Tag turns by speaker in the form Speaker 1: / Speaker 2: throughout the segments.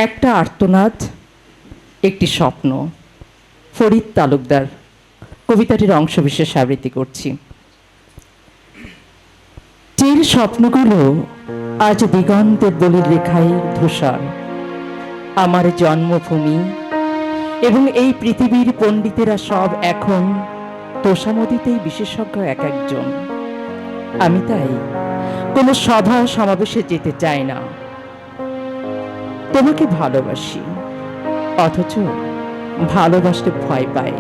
Speaker 1: একটা আর্তনাদ, একটি স্বপ্ন। ফরিদ তালুকদার। কবিতাটির অংশবিশেষ আবৃত্তি করছি। চির স্বপ্নগুলো আজ দিগন্তের দলিল রেখায় ধূসর। আমার জন্মভূমি এবং এই পৃথিবীর পণ্ডিতেরা সব এখন তোষামদিতেই বিশেষজ্ঞ এক একজন। আমি তাই কোনো সভা সমাবেশে যেতে চাই না। তোমাকে ভালোবাসি, অথচ ভালোবাসতে ভয় পাই।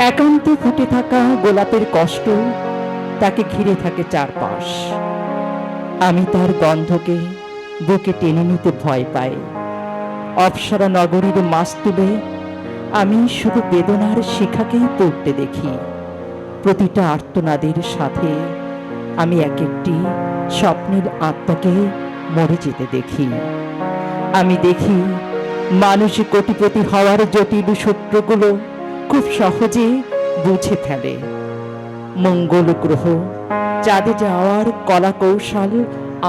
Speaker 1: একান্তে ফুটে থাকা গোলাপের কষ্ট, তাকে ঘিরে থাকে চারপাশ। আমি তার গন্ধকে বুকে টেনে নিতে ভয় পাই। অপ্সরা নগরীর মাস্তুলে আমি শুধু বেদনার শিখাকেই পড়তে দেখি। প্রতিটা আর্তনাদের সাথে আমি এক একটি স্বপ্নের আত্মাকে মরে যেতে দেখি। আমি দেখি মানুষ কোটিপতি হওয়ার জটিল সূত্রগুলো খুব সহজে বুঝে ফেলে। মঙ্গল গ্রহ চাঁদে যাওয়ার কলা কৌশল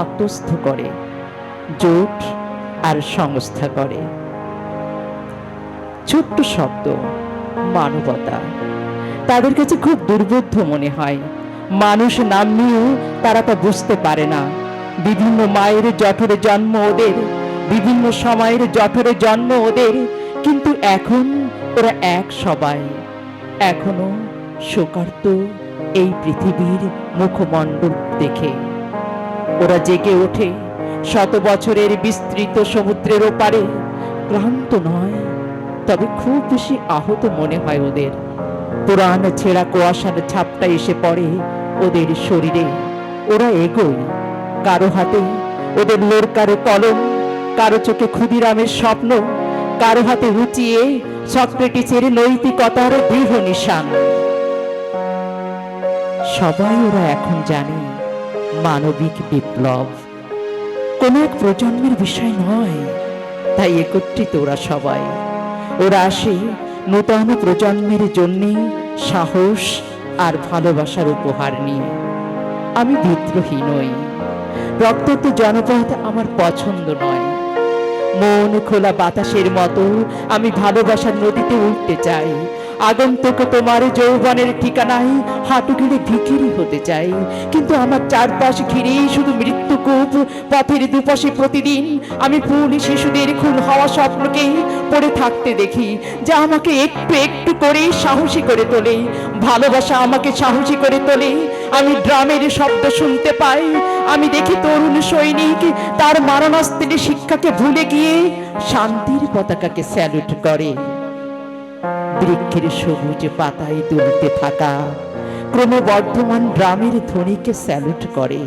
Speaker 1: আত্মস্থ করে, জোট আর সংস্থা করে। ছোট্ট শব্দ মানবতা তাদের কাছে খুব দুর্বোধ্য মনে হয়। মানুষ নাম নিয়েও তারা তা বুঝতে পারে না। বিভিন্ন মায়ের জঠরে জন্ম ওদের, বিভিন্ন সময়ের জঠরে জন্ম ওদের, কিন্তু এখন ওরা এক সবাই। এখনো শোকার্ত এই পৃথিবীর মুখমণ্ডল দেখে ওরা জেগে ওঠে শত বছরের বিস্তৃত সমুদ্রের ওপারে। ক্লান্ত নয়, তবে খুব বেশি আহত মনে হয় ওদের। পুরান ছেঁড়া কুয়াশার ছাপটা এসে পড়ে ওদের শরীরে। ওরা এগোয়, কারো হাতে ওদের লোরকার কলম, কারো চোখে ক্ষুদিরামের স্বপ্ন, কারো হাতে রুচিয়ে সক্রেটিসের নৈতিকতার দৃঢ় নিশান। সবাই ওরা এখন জানে মানবিক বিপ্লব কোন এক প্রজন্মের বিষয় নয়। তাই একত্রিত ওরা সবাই। ওরা আসে নূতন প্রজন্মের জন্যে সাহস আর ভালোবাসার উপহার নিয়ে। আমি বিদ্রোহী নই, রক্তাক্ত জনপদ আমার পছন্দ নয়। মন খোলা বাতাসের মতো আমি ভালোবাসার নদীতে উঠতে চাই। আগন্তুক তোমার যৌবনের ঠিকানায় হাঁটু গেড়ে ভিখিরি হতে চাই। কিন্তু আমার চারপাশ ঘিরেই শুধু মৃত্যুকূপ। পথের দুপাশে প্রতিদিন আমি ফুল শিশুদের খুন হওয়া স্বপ্নকেই পড়ে থাকতে দেখি, যা আমাকে একটু একটু করে সাহসী করে তোলে। ভালোবাসা আমাকে সাহসী করে তোলে। আমি ড্রামের শব্দ শুনতে পাই। আমি দেখি তরুণ সৈনিক তার মারণাস্ত্রের শিক্ষাকে ভুলে গিয়ে শান্তির পতাকাকে স্যালুট করে। বৃক্ষের সবুজ পাতায় দুলতে থাকা ক্রমবর্ধমান ড্রামের ধ্বনিকে স্যালুট করে।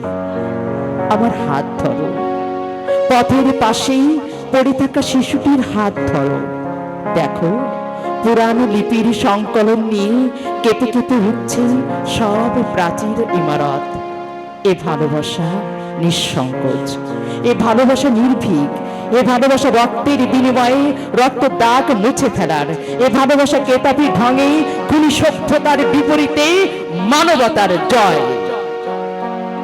Speaker 1: আমার হাত ধরো, পথের পাশেই পড়ে থাকা শিশুটির হাত ধরো। দেখো, পুরানো লিপির সংকলন নিয়ে কেঁপে কেঁপে উঠছে সব প্রাচীর ইমারত। এ ভালোবাসা নিঃসংকোচ, এ ভালোবাসা নির্ভীক, এ ভালোবাসা রক্তের বিনিময়ে রক্ত দাগ মুছে ফেলার, এ ভালোবাসা কেতাবি ঢঙে খুনি সভ্যতার বিপরীতে মানবতার জয়।